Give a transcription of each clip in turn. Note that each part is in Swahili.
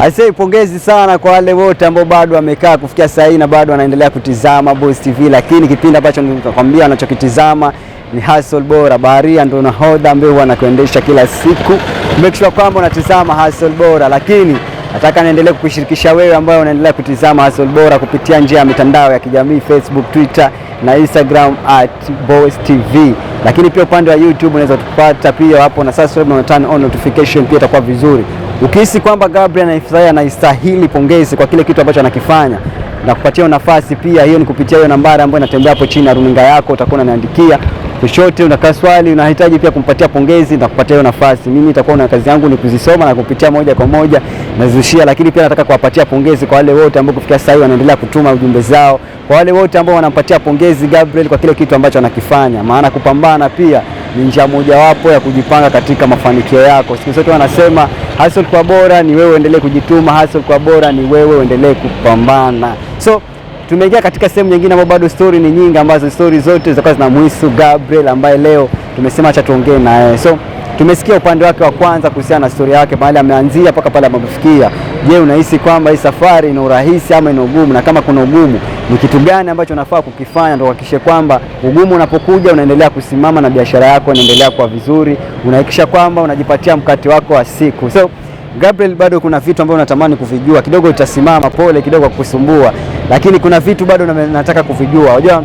Aisee, pongezi sana kwa wale wote ambao bado wamekaa kufikia saa hii na bado wanaendelea kutizama Boss TV, lakini kipindi ambacho nilikwambia wanachokitizama ni Hustle Bora. Baharia ndio nahodha ambaye wanakuendesha kila siku. Make sure kwamba unatizama Hustle Bora, lakini nataka niendelee kukushirikisha wewe ambaye unaendelea kutizama Hustle Bora kupitia njia ya mitandao ya kijamii Facebook, Twitter na Instagram @Boss TV. Lakini pia upande wa YouTube unaweza kupata pia hapo, na subscribe na turn on notification pia itakuwa vizuri. Ukihisi kwamba Gabriel anastahili pongezi kwa kile kitu ambacho anakifanya na kupatia nafasi pia, hiyo ni kupitia hiyo nambari ambayo inatembea hapo chini ya runinga yako, utakuwa unaniandikia chochote, unakaa swali, unahitaji pia kumpatia pongezi na kupatia hiyo nafasi. Mimi nitakuwa na kazi yangu ni kuzisoma na kupitia moja kwa moja nazushia, lakini pia nataka kuwapatia pongezi kwa wale wote ambao kufikia sasa wanaendelea kutuma ujumbe zao, kwa wale wote ambao wanampatia pongezi Gabriel kwa kile kitu ambacho anakifanya, maana kupambana pia ni njia mojawapo ya kujipanga katika mafanikio yako. Siku zote wanasema hustle kwa bora ni wewe uendelee kujituma, hustle kwa bora ni wewe uendelee kupambana. So tumeingia katika sehemu nyingine ambapo bado story ni nyingi, ambazo story zote zitakuwa zinamhusu Gabriel ambaye leo tumesema acha tuongee naye. So tumesikia upande wake wa kwanza kuhusiana na story yake, mahali ameanzia mpaka pale amefikia. Je, unahisi kwamba hii safari ina urahisi ama ina ugumu, na kama kuna ugumu ni kitu gani ambacho unafaa kukifanya ndio kuhakikisha kwamba ugumu unapokuja unaendelea kusimama na biashara yako inaendelea kwa vizuri, unahakikisha kwamba unajipatia mkate wako wa siku. So Gabriel, bado kuna vitu ambavyo unatamani kuvijua, kidogo utasimama pole kidogo kukusumbua, lakini kuna vitu bado nataka kuvijua. Unajua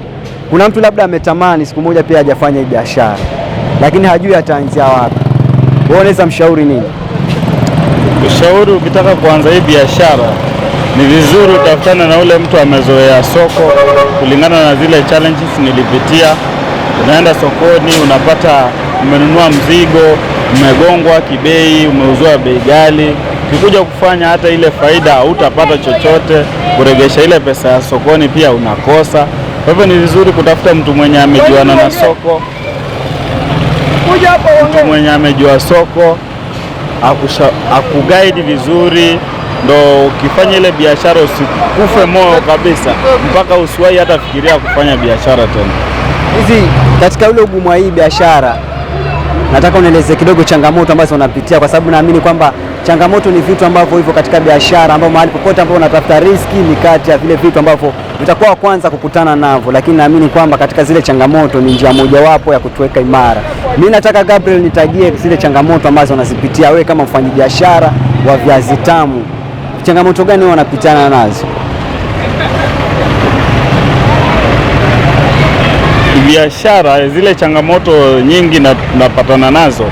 kuna mtu labda ametamani siku moja pia hajafanya hii biashara, lakini hajui ataanzia wapi. Wewe unaweza mshauri nini? Ushauri, ukitaka kuanza hii biashara ni vizuri utafutane na ule mtu amezoea soko kulingana na zile challenges nilipitia. Unaenda sokoni, unapata umenunua mzigo, umegongwa kibei, umeuzwa bei ghali. Ukikuja kufanya hata ile faida hutapata chochote, kuregesha ile pesa ya sokoni pia unakosa. Kwa hivyo ni vizuri kutafuta mtu mwenye amejuana na soko, mtu mwenye amejua soko, akuguide vizuri, ndo ukifanya ile biashara usikufe moyo kabisa mpaka usiwahi hata fikiria kufanya biashara tena. Hizi katika ule ugumu wa hii biashara, nataka unieleze kidogo changamoto ambazo unapitia, kwa sababu naamini kwamba changamoto ni vitu ambavyo hivyo katika biashara, ambao mahali popote ambapo unatafuta riski ni kati ya vile vitu ambavyo utakuwa kwanza kukutana navyo, lakini naamini kwamba katika zile changamoto ni njia mojawapo ya kutuweka imara. Mimi nataka Gabriel nitajie zile changamoto ambazo unazipitia wewe kama mfanyabiashara wa viazi tamu. Changamoto gani unapitana nazo? Biashara zile changamoto nyingi napatana nazo.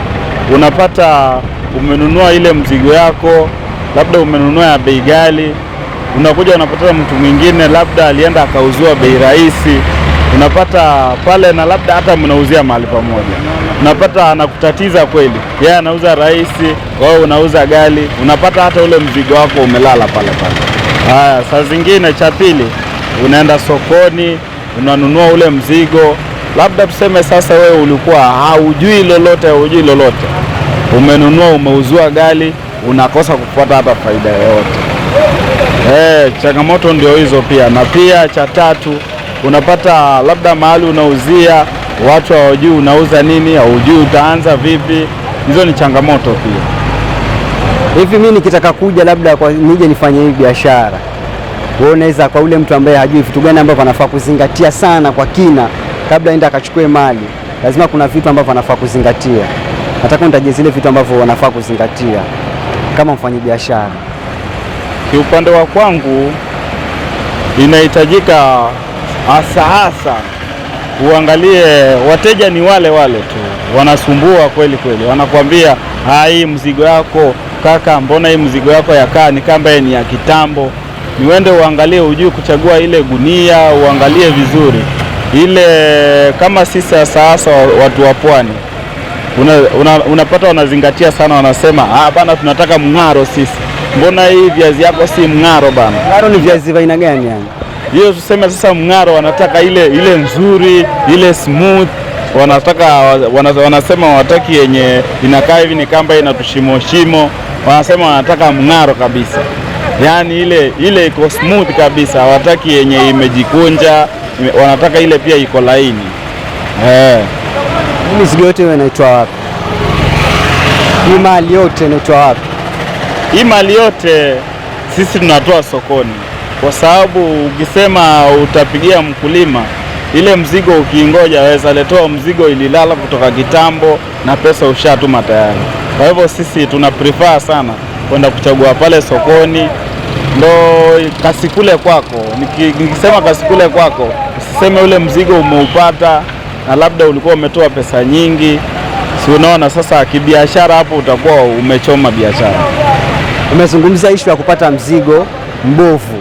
Unapata umenunua ile mzigo yako, labda umenunua ya bei ghali, unakuja unapata mtu mwingine labda alienda akauzua bei rahisi, unapata pale na labda hata mnauzia mahali pamoja, unapata anakutatiza kweli, yeye anauza rahisi, wewe unauza ghali, unapata hata ule mzigo wako umelala pale pale. Haya, saa zingine cha pili, unaenda sokoni unanunua ule mzigo, labda tuseme sasa wewe ulikuwa hujui lolote, umenunua umeuzua ghali, unakosa kupata hata faida yoyote. Changamoto ndio hizo pia. Na pia cha tatu, unapata labda mahali unauzia watu hawajui unauza nini, hawajui utaanza vipi. Hizo ni changamoto pia. Hivi mimi nikitaka kuja labda kwa nije nifanye hii biashara, wewe unaweza, kwa ule mtu ambaye hajui vitu gani ambavyo anafaa kuzingatia sana kwa kina kabla aenda akachukue mali, lazima kuna vitu ambavyo anafaa kuzingatia. Nataka nitajie zile vitu ambavyo wanafaa kuzingatia kama mfanyabiashara. Kiupande wa kwangu inahitajika hasa uangalie wateja ni wale tu, wanasumbua kweli, wanakuambia hii mzigo yako kaka, mbona hii mzigo yako yakaa ni kama ni ya kitambo. Niwende uangalie, ujue kuchagua ile gunia, uangalie vizuri ile. Kama sisi sasa watu wa pwani unapata wanazingatia sana, wanasema bana tunataka mng'aro sisi, mbona hii viazi yako si mng'aro bana. Mng'aro ni viazi vya aina gani yani? Hiyo tuseme sasa mng'aro wanataka ile nzuri, ile smooth, wanasema wataki yenye inakaa hivi ni kamba inatushimo shimo, wanasema wanataka mng'aro kabisa. Yaani ile iko smooth kabisa, hawataki yenye imejikunja, wanataka ile pia iko laini. Mizigo yote inaitwa wapi? Hii mali yote inaitwa wapi? Hii mali yote sisi tunatoa sokoni, kwa sababu ukisema utapigia mkulima ile mzigo, ukiingoja waweza letoa mzigo ililala kutoka kitambo na pesa ushatuma tayari. Kwa hivyo sisi tuna prefer sana kwenda kuchagua pale sokoni, ndo kasikule kwako. Nikisema kasikule kwako, usiseme ule mzigo umeupata na labda ulikuwa umetoa pesa nyingi, si unaona? Sasa kibiashara hapo utakuwa umechoma biashara. Umezungumzia issue ya kupata mzigo mbovu.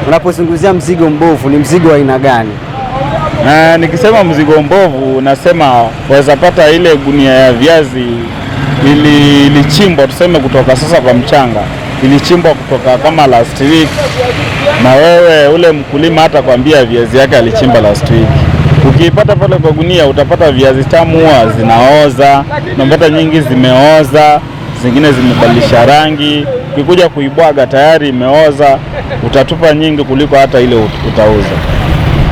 Unapozungumzia mzigo mbovu, ni mzigo wa aina gani? Na nikisema mzigo mbovu, nasema waweza pata ile gunia ya viazi ilichimbwa, tuseme kutoka sasa kwa mchanga, ilichimbwa kutoka kama last week, na wewe ule mkulima hata kwambia viazi yake alichimba last week. Ukiipata pale kwa gunia, utapata viazi tamu huwa zinaoza, unapata nyingi zimeoza, zingine zimebadilisha rangi. Ukikuja kuibwaga tayari imeoza, utatupa nyingi kuliko hata ile utauza.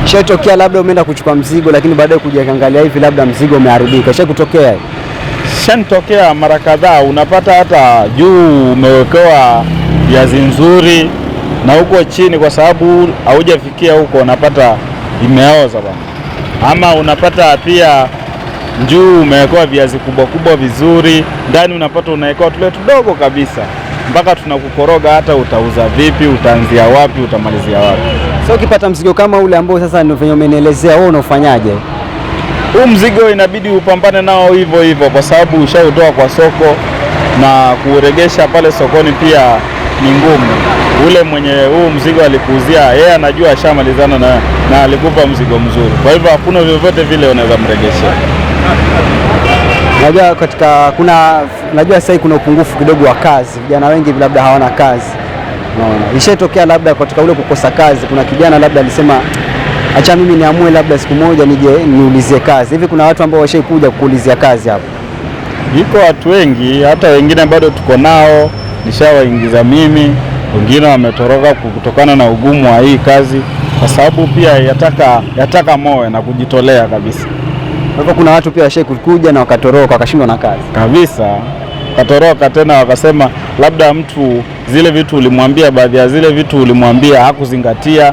Shetokea labda umeenda kuchukua mzigo, lakini baadaye kuja kaangalia hivi labda mzigo umeharibika. Shakutokea? Shanitokea mara kadhaa. Unapata hata juu umewekewa viazi nzuri na huko chini, kwa sababu haujafikia huko, unapata imeoza bwana. Ama unapata pia juu umewekewa viazi kubwa kubwa vizuri, ndani unapata unawekewa tule tudogo kabisa, mpaka tunakukoroga hata utauza vipi, utaanzia wapi, utamalizia wapi. So ukipata mzigo kama ule ambao sasa ndio venye umenielezea, wewe unafanyaje? Huu mzigo inabidi upambane nao hivyo hivyo, kwa sababu ushautoa kwa soko na kuregesha pale sokoni pia ni ngumu. Ule mwenye huu mzigo alikuuzia, yeye anajua ashamalizana na alikupa mzigo mzuri, kwa hivyo hakuna vyovyote vile unaweza mregeshea. Najua sasa kuna upungufu kidogo wa kazi, vijana wengi labda hawana kazi. Unaona, ishatokea labda katika ule kukosa kazi, kuna kijana labda alisema acha mimi niamue labda siku moja nije niulizie kazi. Hivi kuna watu ambao washaikuja kuulizia kazi hapo? Iko watu wengi, hata wengine bado tuko nao, nishawaingiza mimi, wengine wametoroka kutokana na ugumu wa hii kazi, kwa sababu pia yataka moyo na kujitolea kabisa. Kwa hivyo kuna watu pia washaikuja na wakatoroka, wakashindwa na kazi kabisa, wakatoroka tena, wakasema labda mtu zile vitu ulimwambia, baadhi ya zile vitu ulimwambia hakuzingatia,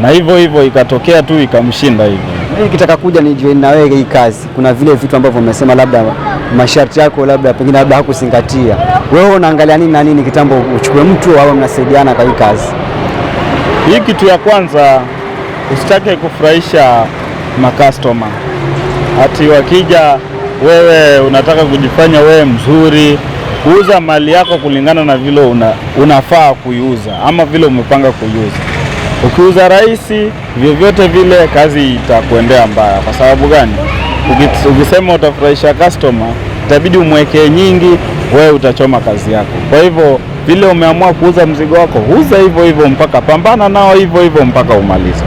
na hivyo hivyo ikatokea tu ikamshinda hivyo. Mimi nikitaka kuja nijoin na wewe hii kazi, kuna vile vitu ambavyo umesema labda masharti yako labda pengine labda hakuzingatia. Wewe unaangalia nini na nini kitambo uchukue mtu au mnasaidiana kwa hii kazi? Hii kitu ya kwanza, usitake kufurahisha makastoma. Ati wakija wewe unataka kujifanya wewe mzuri, kuuza mali yako kulingana na vile unafaa kuiuza ama vile umepanga kuiuza. Ukiuza rahisi, vyovyote vile kazi itakuendea mbaya. Kwa sababu gani? Ukisema utafurahisha customer, itabidi umwekee nyingi, wewe utachoma kazi yako. Kwa hivyo vile umeamua kuuza mzigo wako, uza hivyo hivyo mpaka, pambana nao hivyo hivyo mpaka umalize.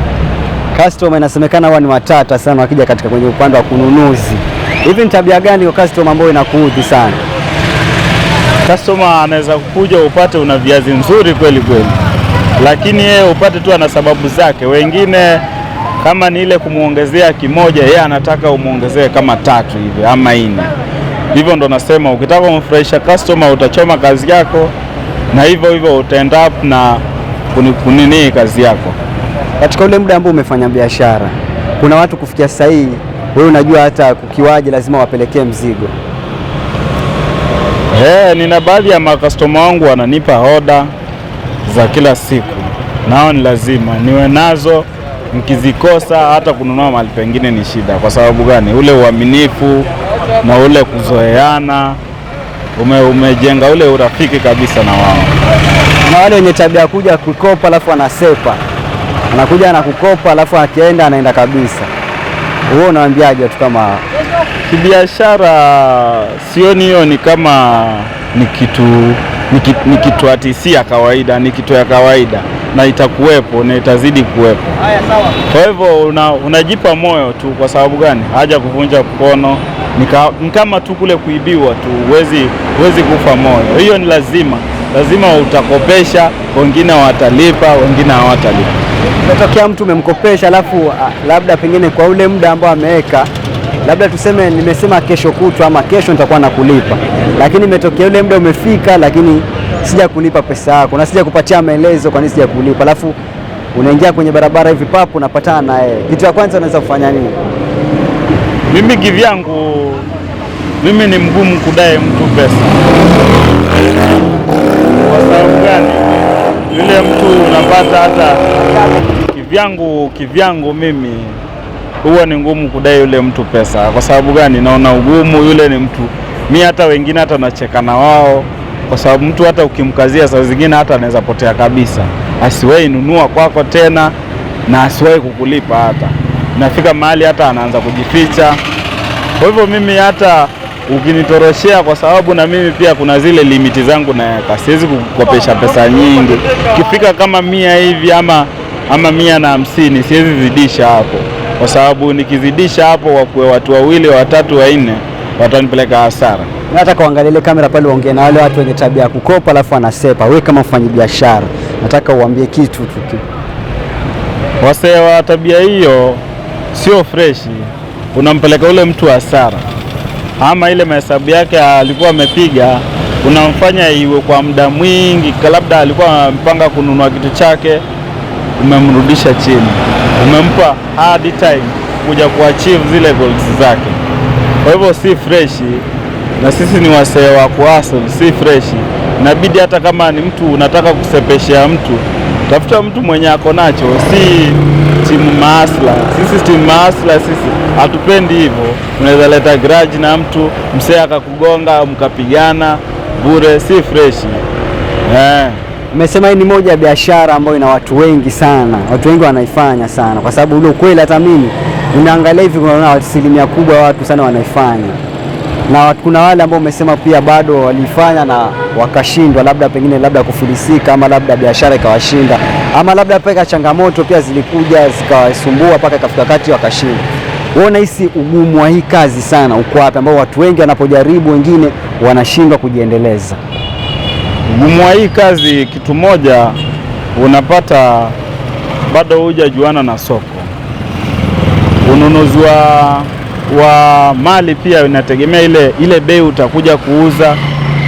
Customer inasemekana huwa ni watata sana wakija katika kwenye upande wa kununuzi. Hivi ni tabia gani kwa customer ambayo inakuudhi sana? Customer anaweza kukuja upate una viazi nzuri kweli kweli, lakini yeye upate tu ana sababu zake. Wengine kama ni ile kumuongezea kimoja, yeye anataka umuongezee kama 3 hivi ama 4. Hivyo ndo nasema ukitaka kumfurahisha customer utachoma kazi yako, na hivyo hivyo utaenda up na kunini kazi yako. Katika ule muda ambao umefanya biashara, kuna watu kufikia sasa hii, wewe unajua hata kukiwaje lazima wapelekee mzigo. Nina baadhi ya makastoma wangu wananipa oda za kila siku, nao ni lazima niwe nazo. Nikizikosa hata kununua mahali pengine ni shida. Kwa sababu gani? Ule uaminifu na ule kuzoeana, umejenga ule urafiki kabisa na wao. Na wale wenye tabia kuja kukopa alafu anasepa, anakuja anakukopa alafu akienda anaenda kabisa. Wewe unawaambiaje watu kama hao? Kibiashara sioni hiyo ni kama ni kitu atisia kawaida, ni kitu ya kawaida na itakuwepo na itazidi kuwepo. Kwa hivyo unajipa moyo tu. Kwa sababu gani? Haja kuvunja mkono, ni kama tu kule kuibiwa tu, huwezi kufa moyo. Hiyo ni lazima utakopesha, wengine watalipa, wengine hawatalipa. Umetokea mtu umemkopesha alafu labda pengine kwa ule muda ambao ameweka, labda tuseme nimesema kesho kutwa ama kesho nitakuwa nakulipa, lakini imetokea ule muda umefika, lakini sija kulipa pesa yako na sija kupatia maelezo kwa nini sija kulipa, alafu unaingia kwenye barabara hivi papo unapatana na yeye, kitu cha kwanza unaweza kufanya nini? Mimi kivyangu, mimi ni mgumu kudai mtu pesa. Kwa sababu gani? Yule mtu unapata hata kivyangu mimi huwa ni ngumu kudai yule mtu pesa. Kwa sababu gani? Naona ugumu, yule ni mtu, mimi hata wengine hata nacheka na wao, kwa sababu mtu hata ukimkazia saa zingine hata anaweza potea kabisa, asiwahi nunua kwako tena na asiwahi kukulipa, hata nafika mahali hata anaanza kujificha. Kwa hivyo mimi hata ukinitoroshea, kwa sababu na mimi pia kuna zile limiti zangu naweka, siwezi kukopesha pesa nyingi. Kifika kama 100 hivi ama 150 siwezi zidisha hapo, kwa sababu nikizidisha hapo wakuwe watu 2, 3, 4 watanipeleka hasara. Nataka uangalie kamera pale, uongee na wale watu wenye tabia ya kukopa alafu anasepa. Wewe kama mfanyabiashara, nataka uambie kitu tu. Wasee wa tabia hiyo sio freshi, unampeleka ule mtu hasara, ama ile mahesabu yake alikuwa amepiga unamfanya iwe kwa muda mwingi. Labda alikuwa mpanga kununua kitu chake, umemrudisha chini, umempa hard time kuja kuachieve zile goals zake. Kwa hivyo si freshi, na sisi ni wasee wa kuhustle, si freshi. Inabidi hata kama ni mtu unataka kusepeshea mtu, tafuta mtu mwenye ako nacho, si timu maasla. Sisi timu maasla, sisi hatupendi hivyo. Unaweza leta grudge na mtu, msee akakugonga mkapigana bure, si freshi. Umesema hii ni moja ya biashara ambayo ina watu wengi sana, watu wengi wanaifanya sana, kwa sababu ule ukweli, hata mimi unaangalia hivi unaona asilimia kubwa watu sana wanaifanya, na kuna wale ambao umesema pia bado walifanya na wakashindwa, labda pengine labda kufilisika, ama labda biashara ikawashinda, ama labda peka changamoto pia zilikuja zikawasumbua mpaka ikafika kati wakashindwa. Wewe unahisi ugumu wa hii kazi sana uko wapi, ambao watu wengi wanapojaribu wengine wanashindwa kujiendeleza? Ugumu wa hii kazi, kitu moja, unapata bado hujajuana na soko. Ununuzi wa mali pia inategemea ile bei utakuja kuuza.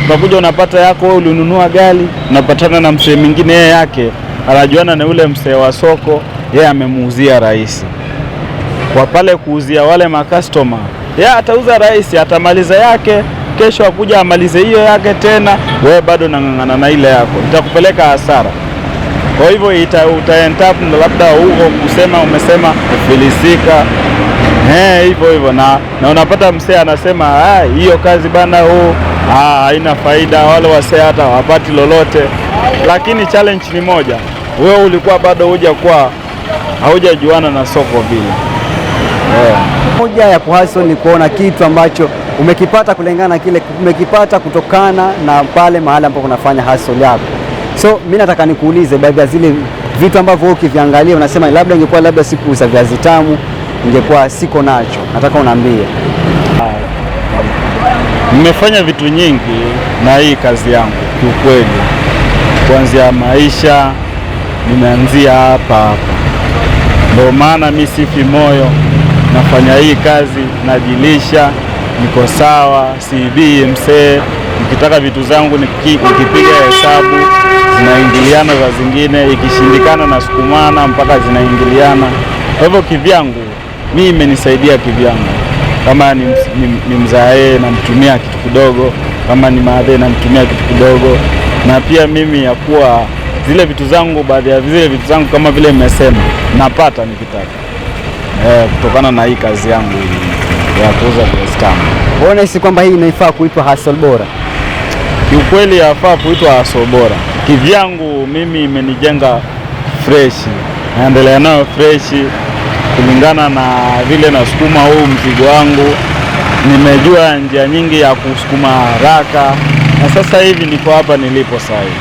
Unakuja unapata yako wewe ulinunua gari, unapatana na msee mwingine yeye yake anajuana na ule msee wa soko, yeye amemuuzia rahisi. Kwa pale kuuzia wale makastoma, yeye atauza rahisi, atamaliza yake, kesho akuja amalize hiyo yake tena, wewe bado nang'ang'ana na ile yako, itakupeleka hasara. Kwa hivyo utaenda labda huko kusema umesema kufilisika, hivyo na unapata msee anasema hiyo kazi bana haina faida, wale wasee hata hawapati lolote. Lakini challenge ni moja, wewe ulikuwa bado haujajuana na soko vile. Moja ya kuhustle ni kuona kitu ambacho umekipata kulingana na kile umekipata kutokana na pale mahali ambapo unafanya hustle yako. So mimi nataka nikuulize baadhi ya zile vitu ambavyo ukiviangalia unasema labda ingekuwa labda sikuuza viazi tamu ingekuwa siko nacho, nataka unaambie. Nimefanya vitu nyingi na hii kazi yangu kiukweli, kuanzia maisha nimeanzia hapa. Ndio maana mimi sifi moyo, nafanya hii kazi, najilisha, niko sawa, siibii msee. Nikitaka vitu zangu nikipiga hesabu zinaingiliana, za zingine ikishindikana na sukumana mpaka zinaingiliana. Kwa hivyo kivyangu mimi imenisaidia kivyangu. Kama ni mzae namtumia kitu kidogo, kama ni maadhe namtumia kitu kidogo, na pia mimi ya kuwa zile vitu zangu, baadhi ya zile vitu zangu kama vile nimesema napata nikitaka, kutokana na hii kazi yangu ya kuuza viazi tamu. Unahisi kwamba hii inaifaa kuitwa hustle bora? Kiukweli yafaa kuitwa hustle bora. Kivyangu mimi imenijenga freshi, naendelea nayo freshi kulingana na vile nasukuma huu mzigo wangu. Nimejua njia nyingi ya kusukuma haraka, na sasa hivi niko hapa nilipo sasa hivi.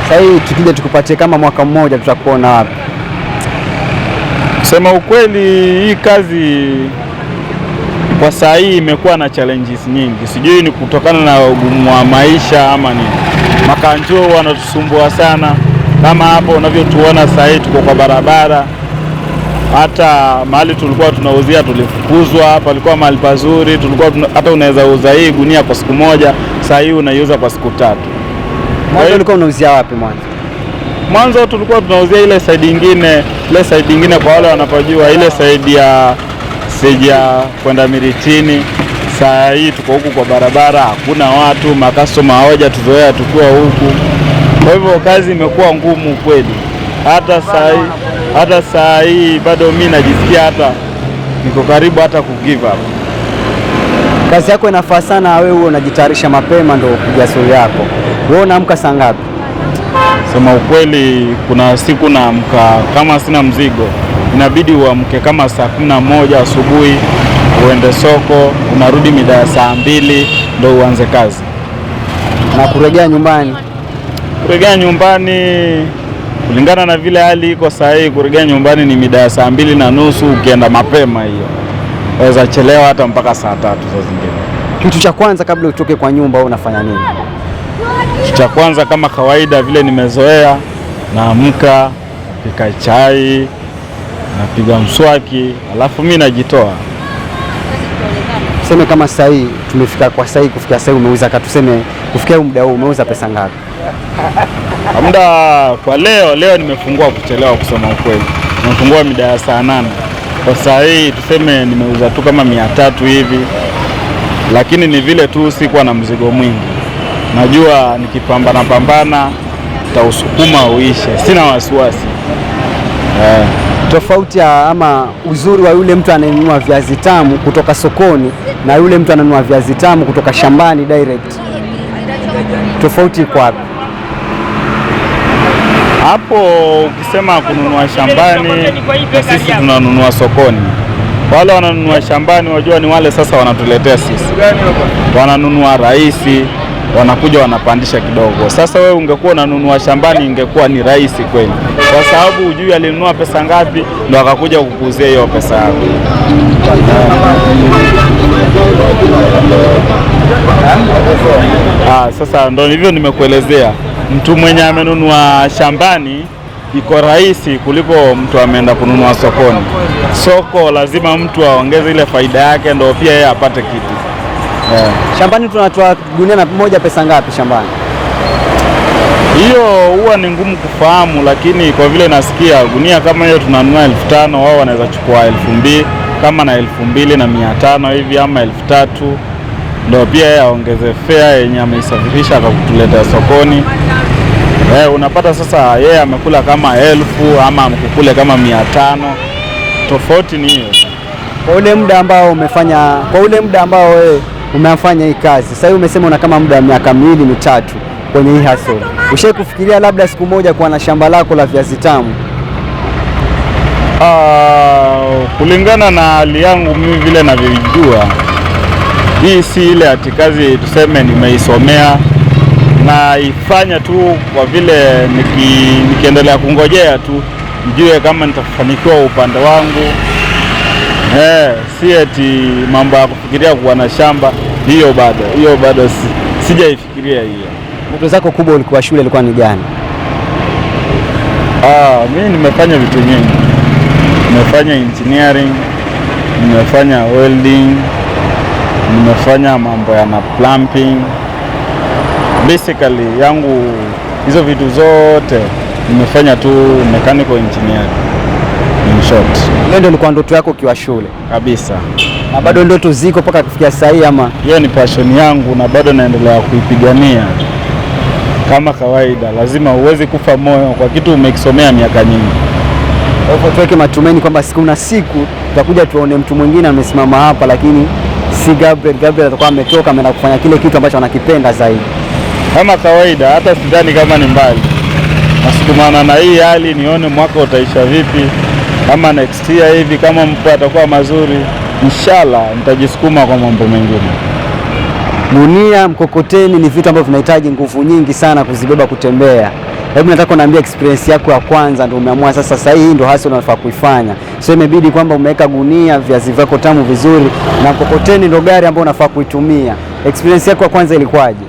Sasa hivi tukija tukupatie kama mwaka mmoja tutakuona wapi? Sema ukweli, hii kazi kwa saa hii imekuwa na challenges nyingi. Sijui ni kutokana na ugumu wa maisha ama nini. Makanjo wanatusumbua sana, kama hapo unavyotuona sasa hivi tuko kwa barabara. Hata mahali tulikuwa tunauzia tulifukuzwa, palikuwa mahali pazuri, tulikuwa hata unaweza uza hii gunia kwa siku moja, sasa hii unaiuza kwa siku 3. Mwanzo ulikuwa unauzia wapi mwanzo? Mwanzo tulikuwa tunauzia ile side nyingine kwa wale wanapojua ile side ya kwenda Miritini. Saa hii tuko huku kwa barabara, hakuna watu, makastoma hawaja tuzoea tukiwa huku. Kwa hivyo kazi imekuwa ngumu kweli. Hata saa hii bado mimi najisikia hata niko karibu hata kugive up. Kazi yako inafaa sana wewe unajitayarisha mapema ndio kupiga stori yako. Wewe unaamka saa ngapi? Sema ukweli, kuna siku naamka kama sina mzigo, inabidi uamke kama saa 11 asubuhi, uende soko, unarudi mida ya saa 2 ndio uanze kazi. Na kurejea nyumbani? Kurejea nyumbani kulingana na vile hali iko saa hii, kurejea nyumbani ni mida ya saa 2:30. Ukienda mapema hiyo waweza chelewa hata mpaka saa 3 saa zingine. Kitu cha kwanza kabla utoke kwa nyumba wewe unafanya nini? Kitu cha kwanza kama kawaida vile nimezoea, naamka, napika chai, napiga mswaki, alafu mimi najitoa. Tuseme kama sasa hii tumefika kwa sasa hii, kufikia sasa umeuza tuseme kufikia muda huu umeuza pesa ngapi? Muda kwa leo nimefungua kuchelewa kusema ukweli. Nimefungua mida ya saa 8. Kwa sasa hii tuseme nimeuza tu kama 300 hivi. Lakini ni vile tu sikuwa na mzigo mwingi. Najua nikipambana tausukuma uishe. Sina wasiwasi. Tofauti ama uzuri wa yule mtu ananunua viazi tamu kutoka sokoni na yule mtu ananunua viazi tamu kutoka shambani direct, tofauti iko wapi? Hapo ukisema kununua shambani na sisi tunanunua sokoni. Wale wananunua shambani wajua ni wale sasa wanatuletea sisi. Wananunua rahisi, wanakuja wanapandisha kidogo. Sasa wewe ungekuwa unanunua shambani ingekuwa ni rahisi kweli. Kwa sababu hujui alinunua pesa ngapi ndio akakuja kukuuzia hiyo pesa yako. Sasa ndio hivyo nimekuelezea. Mtu mwenye amenunua shambani iko rahisi kuliko mtu ameenda kununua sokoni. Soko lazima mtu aongeze ile faida yake ndio pia yeye apate kitu. Shambani tunatoa gunia na moja pesa ngapi shambani? Hiyo huwa ni ngumu kufahamu, lakini kwa vile nasikia gunia kama hiyo tunanunua 1500, wao wanaweza chukua 2000 kama na 2500 hivi ama 3000, ndio pia yeye aongeze fare yenye ameisafirisha akakutuletea sokoni. Unapata sasa yeye amekula kama 1000 ama amekukule kama 500. Tofauti ni hiyo. Kwa ule muda ambao wewe umefanya hii kazi, sasa hivi umesema una kama muda wa miaka 2-3 kwenye hii hustle. Ushawahi kufikiria labda siku moja kuwa na shamba lako la viazi tamu? Kulingana na hali yangu mimi vile ninavyojua, hii si ile ati kazi tuseme nimeisomea na ifanya tu kwa vile nikiendelea kungojea tu nijue kama nitafanikiwa upande wangu. Si eti mambo ya kufikiria kuwa na shamba, hiyo bado sijaifikiria hiyo. Ndoto zako kubwa ulikuwa shule ilikuwa ni gani? Mimi nimefanya vitu nyingi. Nimefanya engineering, nimefanya welding, nimefanya mambo ya plumbing. Basically yangu hizo vitu zote nimefanya tu mechanical engineering. In short. Hiyo ndio ilikuwa ndoto yako ukiwa shule? Kabisa. Na bado ndoto ziko mpaka kufikia sasa hii ama? Hiyo ni passion yangu na bado naendelea kuipigania. Kama kawaida, lazima uweze kufa moyo kwa kitu umekisomea miaka nyingi. Kwa hivyo tuweke matumaini kwamba siku na siku tutakuja tuone mtu mwingine amesimama hapa, lakini si Gabriel. Gabriel atakuwa ametoka ameenda kufanya kile kitu ambacho anakipenda zaidi. Kama kawaida, hata sidhani kama ni mbali. Nasukumana na hii hali nione mwaka utaisha vipi. Kama next year hivi kama mtu atakuwa mazuri, inshallah nitajisukuma kwa mambo mengine. Gunia, mkokoteni ni vitu ambavyo vinahitaji nguvu nyingi sana kuzibeba kutembea. Hebu nataka uniambie experience yako ya kwanza ndio umeamua sasa hii ndio hasa unafaa kuifanya. So imebidi kwamba umeweka gunia, viazi vyako tamu vizuri na mkokoteni ndio gari ambayo unafaa kuitumia. Experience yako ya kwanza ilikuwaje?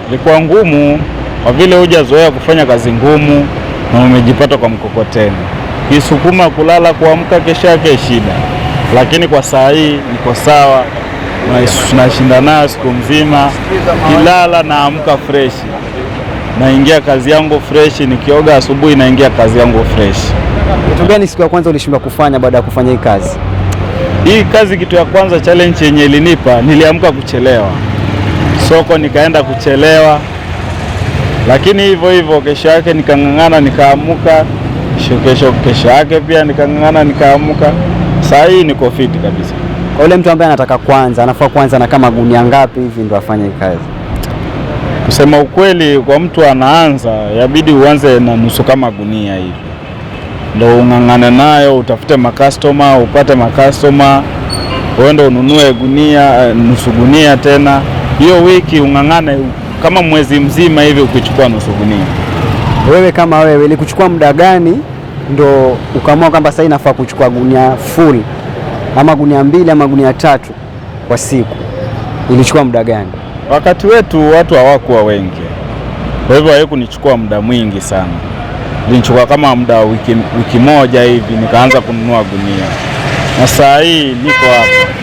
Ilikuwa ngumu kwa vile hujazoea kufanya kazi ngumu na umejipata kwa mkokoteni. Kisukuma kulala kuamka kesho yake shida. Lakini kwa saa hii niko sawa. Tunashinda nayo siku mzima, kilala na amka fresh. naingia kazi yangu fresh, nikioga asubuhi naingia kazi yangu fresh. Kitu gani siku ya kwanza ulishindwa kufanya baada ya kufanya hii kazi? Hii kazi kitu ya kwanza challenge yenye ilinipa, niliamka kuchelewa. Soko nikaenda kuchelewa. Lakini hivyo kesho yake nikang'ang'ana nikaamuka. Kesho yake pia nikang'ang'ana nikaamuka. Sasa hii niko fit kabisa. Kwa yule mtu ambaye anataka kwanza, anafaa kwanza na kama gunia ngapi hivi ndo afanye kazi? Kusema ukweli, kwa mtu anaanza yabidi uanze na nusu kama gunia hivi. Ndio ung'ang'ane nayo, utafute makastoma, upate makastoma, uende ununue gunia, nusu gunia tena. Hiyo wiki ung'ang'ane kama mwezi mzima hivi ukichukua nusu gunia. Wewe kama wewe ilikuchukua muda gani ndo ukaamua kwamba sasa inafaa kuchukua gunia full ama gunia 2 ama gunia 3 kwa siku? Ilichukua muda gani? Wakati wetu watu hawakuwa wengi, kwa hivyo haikunichukua muda mwingi sana. Ilinichukua kama muda wa wiki moja hivi nikaanza kununua gunia, na saa hii niko hapa.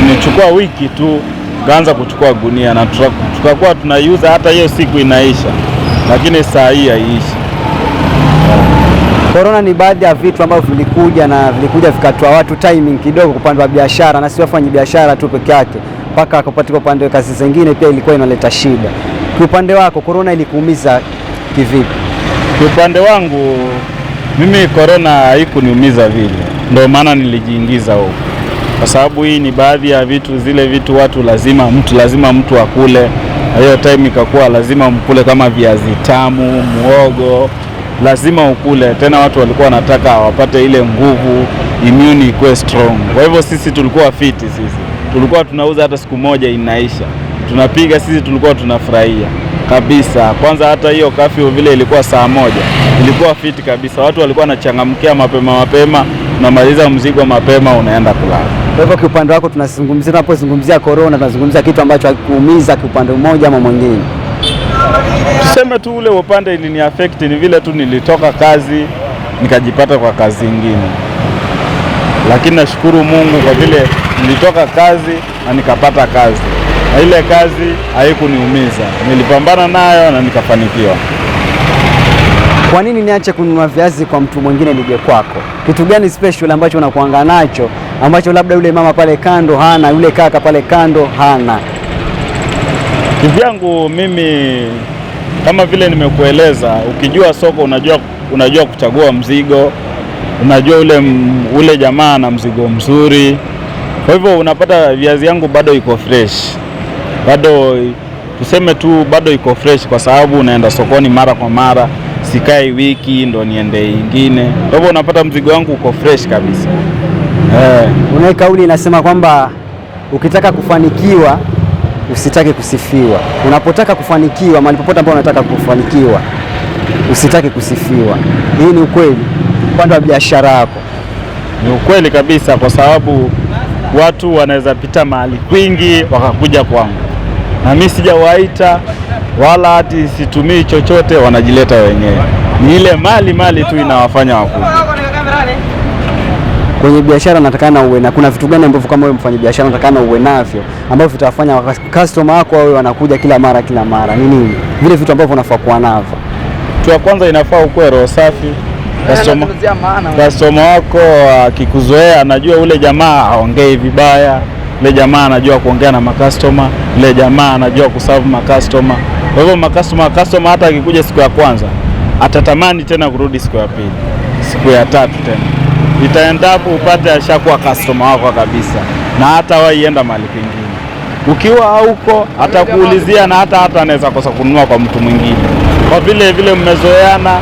Nichukua wiki tu kaanza kuchukua gunia na tukakuwa tunaiuza hata hiyo siku inaisha, lakini saa hii haiishi. Corona ni baadhi ya vitu ambavyo vilikuja vikatoa watu timing kidogo upande wa biashara, na si wafanyi biashara tu peke yake, mpaka akapatika upande wa kazi zingine pia ilikuwa inaleta shida. Kwa upande wako Corona ilikuumiza kivipi? Kwa upande wangu mimi Corona haikuniumiza vile, ndio maana nilijiingiza huko, kwa sababu hii ni baadhi ya vitu, zile vitu watu lazima mtu akule. Hiyo time ikakuwa lazima mkule kama viazi tamu, muogo, lazima ukule. Tena watu walikuwa wanataka wapate ile nguvu, immune ikuwe strong. Kwa hivyo sisi tulikuwa fiti, tulikuwa tunauza hata siku moja inaisha, tunapiga sisi, tulikuwa tunafurahia kabisa. Kwanza hata hiyo kafyu vile ilikuwa saa 1, ilikuwa fiti kabisa. Watu walikuwa wanachangamkia mapema, unamaliza mzigo mapema, unaenda kulala. Kwa hivyo kiupande wako tunapozungumzia Corona tunazungumzia kitu ambacho hakikuumiza kiupande mmoja ama mwingine? Tuseme tu ule upande ilini affect ni vile tu nilitoka kazi nikajipata kwa kazi nyingine, lakini nashukuru Mungu kwa vile nilitoka kazi na nikapata kazi, na ile kazi haikuniumiza, nilipambana nayo na nikafanikiwa. Kwa nini niache kununua viazi kwa mtu mwingine nije kwako? Kitu gani special ambacho unakuanga nacho ambacho labda yule mama pale kando hana, yule kaka pale kando hana? Kivyangu mimi kama vile nimekueleza, ukijua soko unajua kuchagua mzigo, unajua ule jamaa na mzigo mzuri. Kwa hivyo unapata viazi yangu bado iko fresh, bado tuseme tu bado iko fresh, kwa sababu unaenda sokoni mara kwa mara, sikai wiki ndo niende ingine. Kwa hivyo unapata mzigo wangu uko fresh kabisa. Una kauli inasema kwamba ukitaka kufanikiwa usitake kusifiwa. Unapotaka kufanikiwa mahali popote ambapo unataka kufanikiwa usitake kusifiwa. Hii ni ukweli upande wa biashara yako? Ni ukweli kabisa, kwa sababu watu wanaweza pita mahali kwingi wakakuja kwangu, na mimi sijawaita wala hati situmii chochote, wanajileta wenyewe. Ni ile mali tu inawafanya wakuja. Kwenye biashara natakana uwe na, kuna vitu gani ambavyo kama wewe mfanya biashara natakana uwe navyo ambavyo vitawafanya customer wako wao wanakuja kila mara? Ni nini vile vitu ambavyo unafaa kuwa navyo? Kitu ya kwanza inafaa ukuwe roho safi. Customer wako akikuzoea, anajua ule jamaa haongei vibaya, ule jamaa anajua kuongea na makastoma, ule jamaa anajua kuserve makastoma. Kwa hivyo customer hata akikuja siku ya kwanza atatamani tena kurudi siku ya pili, siku ya tatu tena. Itaendapo upate ashakuwa customer wako kabisa, na hata waienda mahali pengine. Ukiwa hauko atakuulizia, na hata anaweza kosa kununua kwa mtu mwingine, kwa vile mmezoeana,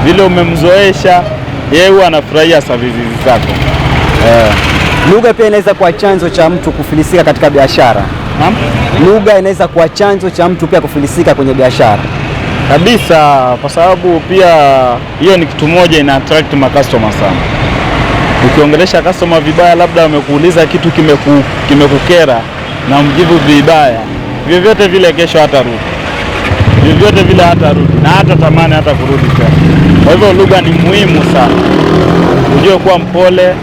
vile umemzoesha yeye, huwa anafurahia services zako. Lugha pia inaweza kuwa chanzo cha mtu kufilisika katika biashara. Lugha inaweza kuwa chanzo cha mtu pia kufilisika kwenye biashara kabisa, kwa sababu pia hiyo ni kitu moja ina attract customer sana. Ukiongelesha customer vibaya, labda amekuuliza kitu kimekukera na mjibu vibaya, vyovyote vile kesho hatarudi, vyovyote vile hatarudi, na hata tamani hata kurudi tena. Kwa hivyo lugha ni muhimu sana, ujue kuwa mpole,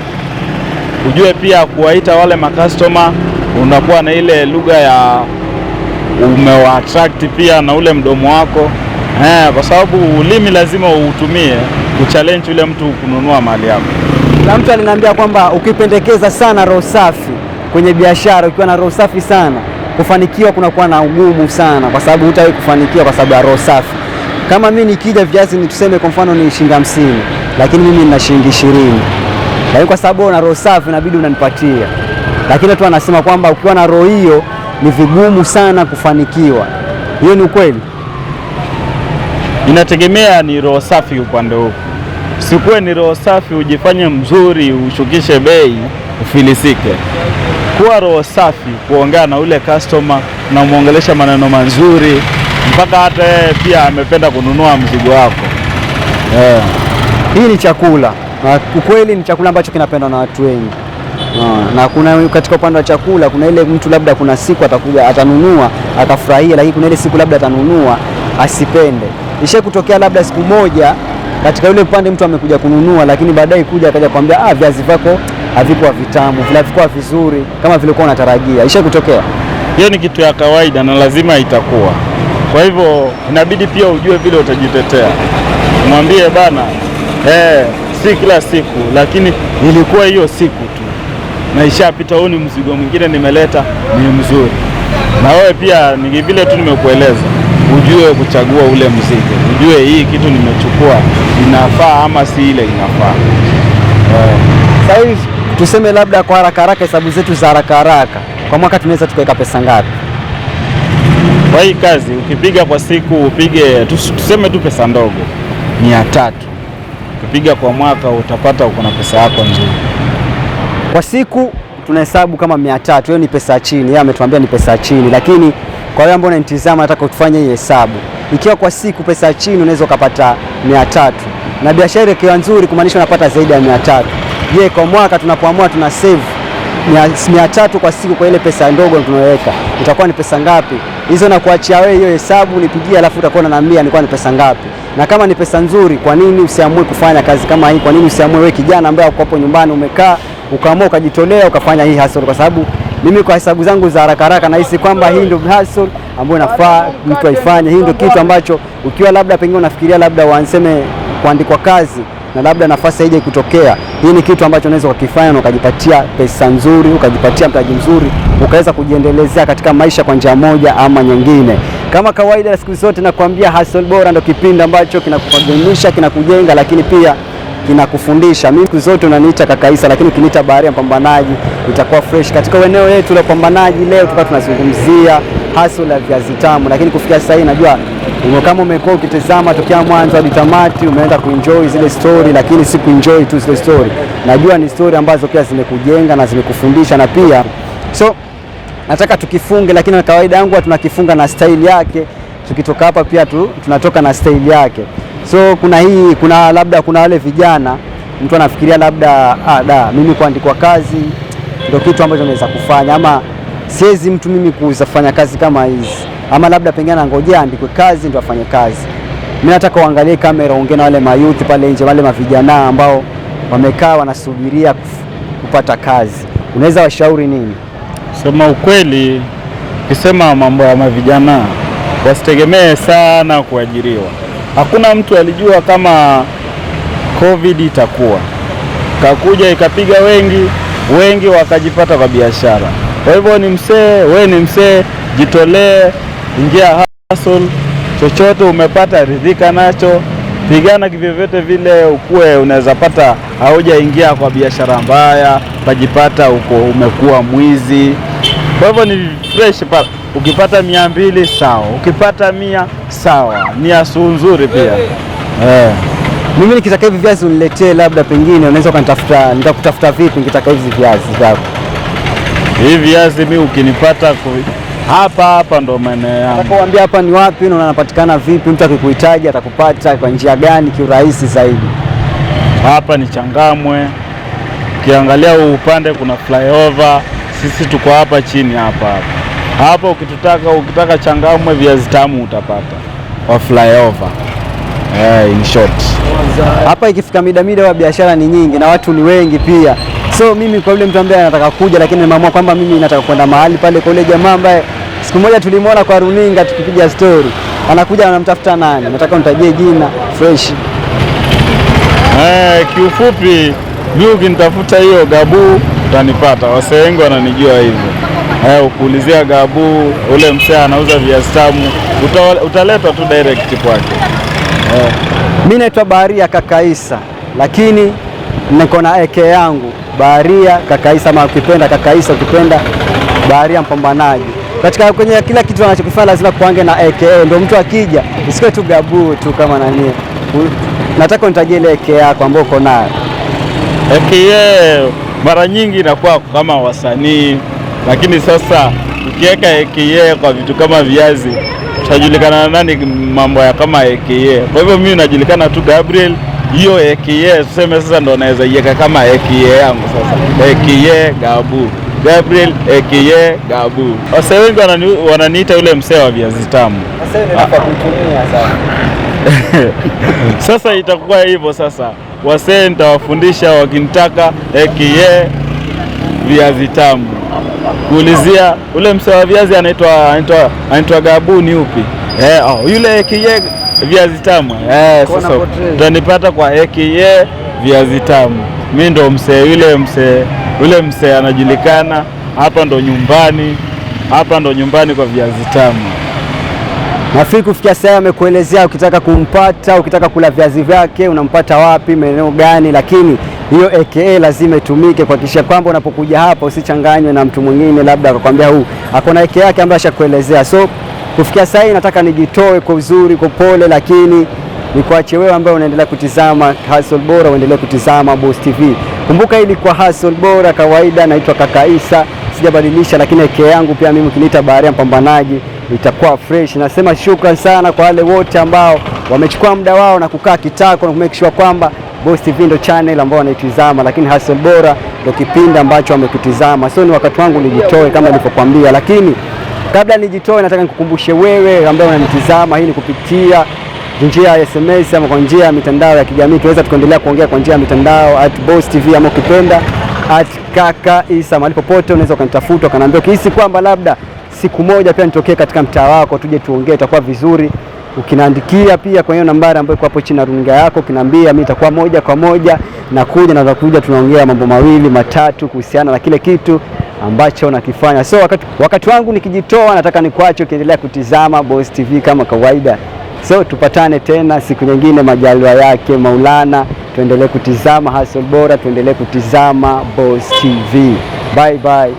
ujue pia kuwaita wale makastoma, unakuwa na ile lugha umewa-attract pia na ule mdomo wako, kwa sababu ulimi lazima uutumie kuchallenge ule mtu kununua mali yako. Na mtu aliniambia kwamba ukipendekeza sana roho safi kwenye biashara, ukiwa na roho safi sana, kufanikiwa kunakuwa na ugumu sana, kwa sababu hutawahi kufanikiwa kwa sababu ya roho safi. Kama mimi nikija viazi ni tuseme kwa mfano ni shilingi 50, lakini mimi nina shilingi 20. Lakini kwa sababu una roho safi inabidi unanipatia. Lakini watu wanasema kwamba ukiwa na roho hiyo ni vigumu sana kufanikiwa. Hiyo ni ukweli? Inategemea ni roho safi upande huko. Sikuwe ni roho safi ujifanye mzuri, ushukishe bei, ufilisike. Kuwa roho safi, kuongea na ule customer na muongelesha maneno mazuri mpaka hata yeye pia amependa kununua mzigo wako. Hii ni chakula. Na ukweli ni chakula ambacho kinapendwa na watu wengi. Na kuna katika upande wa chakula kuna ile mtu labda kuna siku atakuja atanunua akafurahia, lakini kuna ile siku labda atanunua asipende. Ishe kutokea labda siku moja katika yule upande mtu amekuja kununua, lakini baadaye kuja akaja kwambia viazi vyako havikuwa vitamu, havikuwa vizuri kama vile ulikuwa unatarajia. Ishe kutokea. Hiyo ni kitu ya kawaida na lazima itakuwa. Kwa hivyo inabidi pia ujue vile utajitetea. Mwambie bana, si kila siku, lakini ilikuwa hiyo siku tu na ishapita, huu ni mzigo mwingine nimeleta ni mzuri. Na wewe pia ni vile tu nimekueleza, ujue kuchagua ule mzigo, ujue hii kitu nimechukua inafaa ama si ile inafaa. Sasa hivi tuseme labda kwa haraka haraka, hesabu zetu za haraka haraka, kwa mwaka tunaweza tukaweka pesa ngapi kwa hii kazi? Ukipiga kwa siku upige tuseme tu pesa ndogo 300, ukipiga kwa mwaka utapata uko na pesa yako nzuri. Kwa siku tunahesabu kama 300, hiyo ni pesa chini. Yeye ametuambia ni pesa chini, lakini kwa wale ambao wananitazama nataka tufanye hii hesabu. Ikiwa kwa siku pesa chini unaweza ukapata 300, na biashara ikiwa nzuri kumaanisha unapata zaidi ya 300. Je, kwa mwaka tunapoamua tuna save 300 kwa siku kwa ile pesa ndogo tunaweka, itakuwa ni pesa ngapi? Hizo na kuachia wewe hiyo hesabu nipigie, alafu utakuwa unaniambia nilikuwa ni pesa ngapi. Na kama ni pesa nzuri, kwa nini usiamue kufanya kazi kama hii? Kwa nini usiamue wewe kijana ambaye uko hapo nyumbani umekaa ukaamua ukajitolea ukafanya hii hustle? Kwa sababu mimi kwa hesabu zangu za haraka haraka nahisi kwamba hii ndio hustle ambayo inafaa mtu aifanye. Hii ndio kitu ambacho ukiwa labda pengine unafikiria labda wanseme kuandikwa kazi na labda nafasi haije kutokea, hii ni kitu ambacho unaweza kukifanya na ukajipatia pesa nzuri, ukajipatia mtaji mzuri, ukaweza kujiendelezea katika maisha kwa njia moja ama nyingine. Kama kawaida siku zote nakwambia Hustle Bora ndio kipindi ambacho kinakufundisha, kinakujenga, lakini pia kinakufundisha. Mimi siku zote unaniita Kaka Isa, lakini ukiniita Baharia Mpambanaji itakuwa fresh. Katika eneo letu la upambanaji leo tulikuwa tunazungumzia hustle ya viazi tamu, lakini kufikia sasa hivi najua kama umekuwa ukitazama tokea mwanzo hadi tamati umeenda kuenjoy zile story, lakini si kuenjoy tu zile story. Najua ni story ambazo pia zimekujenga na zimekufundisha, na pia so nataka tukifunge, lakini kawaida yangu tunakifunga na style yake. Tukitoka hapa pia tunatoka na style yake. So kuna wale vijana mtu anafikiria labda mimi kuandikwa kazi ndio kitu ambacho naweza kufanya, ama siwezi mtu mimi kufanya kazi kama hizi, ama labda pengine angojea andikwe kazi ndio afanye kazi. Mimi nataka uangalie kamera, ongea na wale mayouth pale nje, wale mavijana ambao wamekaa wanasubiria kupata kazi. Unaweza washauri nini? Sema ukweli, ukisema mambo ya mavijana wasitegemee sana kuajiriwa. Hakuna mtu alijua kama COVID itakuwa. Kakuja ikapiga wengi wakajipata kwa biashara. Kwa hivyo wewe ni msee, jitolee, ingia hustle, chochote umepata ridhika nacho, pigana kivyovyote vile, ukue unaweza pata, haujaingia kwa biashara mbaya, ukajipata umekuwa mwizi. Kwa hivyo ni fresh pa. Ukipata 200 sawa, ukipata 100 sawa, ni asu nzuri pia. Mimi nikitaka hivi viazi uniletee, labda pengine unaweza kunitafuta, nitakutafuta vipi nikitaka hivi viazi vyako? Hivi viazi mimi ukinipata hapa ndo maeneo yangu. Nataka uambie hapa ni wapi na unapatikana vipi, mtu akikuhitaji atakupata kwa njia gani kiurahisi zaidi? Hapa ni Changamwe. Ukiangalia upande kuna flyover, sisi tuko hapa chini hapa. Hapa ukitaka Changamwe viazi tamu utapata kwa flyover. In short. Hapa ikifika mida wa biashara ni nyingi na watu ni wengi pia. So mimi kwa yule mtu ambaye anataka kuja, lakini nimeamua kwamba mimi nataka kwenda mahali pale kwa yule jamaa ambaye Siku moja tulimwona kwa runinga tukipiga story, anakuja anamtafuta nani, nataka unitajie jina fresh. Kiufupi mimi ukinitafuta hiyo Gabu utanipata, wasee wengi wananijua hivyo. Ukuulizia Gabu, ule msee anauza viazi tamu, utaletwa tu direct kwake. Mimi naitwa Baharia Kakaisa, lakini niko na AK yangu Baharia Kakaisa, ama ukipenda Kakaisa, ukipenda Baharia Mpambanaji. Katika kwenye kila kitu anachokifanya lazima kuange na AK, ndio mtu akija isiwe tu Gabu tu kama nani. Nataka unitajie ile AK yako ambayo uko nayo. AK mara nyingi inakuwa kama wasanii, lakini sasa ukiweka AK kwa vitu kama viazi utajulikana na nani mambo ya kama AK. Kwa hivyo mimi najulikana tu Gabriel, hiyo AK tuseme sasa ndo naweza iweka kama AK yangu sasa. AK Gabu, Gabriel AK Gabu. Wasee wengi wananiita yule msee wa viazi tamu. Sasa ile nafaa kutumia sana. Sasa itakuwa hivyo sasa. Wasee nitawafundisha wakinitaka AK viazi tamu. Kuulizia ule msee wa viazi anaitwa Gabu ni upi? Yule AK viazi tamu. Sasa utanipata kwa AK viazi tamu. Mimi ndo msee yule msee anajulikana, hapa ndo nyumbani kwa viazi tamu. Nafikiri kufikia sasa amekuelezea, ukitaka kumpata, ukitaka kula viazi vyake unampata wapi, maeneo gani, lakini hiyo AKA lazima itumike kuhakikisha kwamba unapokuja hapa usichanganywe na mtu mwingine labda akakwambia huu akona AKA yake ambayo ashakuelezea. So kufikia sasa nataka nijitoe kwa uzuri, kwa pole, lakini nikuache wewe ambaye unaendelea kutizama Hustle Bora, uendelee kutizama Boss TV. Kumbuka hili kwa Hustle Bora kawaida naitwa Kakaisa, sijabadilisha, lakini AKA yangu pia mimi ukiniita Baharia Mpambanaji itakuwa fresh. Nasema shukrani sana kwa wale wote ambao wamechukua muda wao na kukaa kitako na kumake sure kwamba Boss TV ndo channel ambao wanaitizama, lakini Hustle Bora ndo kipindi ambacho wamekitizama. So ni wakati wangu nijitoe kama nilivyokuambia, lakini kabla nijitoe nataka nikukumbushe wewe ambaye unanitizama, hii ni kupitia njia ya SMS ama kwa njia ya mitandao ya kijamii. Tuweza tukaendelea kuongea kwa njia ya mitandao @Boss TV ama ukipenda @Kakaisa. Mahali popote unaweza ukanitafuta ukaniambia ukihisi kwamba labda siku moja pia nitokee katika mtaa wako tuje tuongee, itakuwa vizuri. Ukinaandikia pia kwa hiyo nambari ambayo iko hapo chini na runinga yako, ukiniambia mimi itakuwa moja kwa moja na kuja tunaongea mambo mawili matatu kuhusiana na kile kitu ambacho nakifanya. So wakati wangu nikijitoa, nataka nikuache ukiendelea kutizama Boss TV kama kawaida. So tupatane tena siku nyingine majaliwa yake Maulana, tuendelee kutizama Hustle Bora, tuendelee kutizama Boss TV. Bye bye.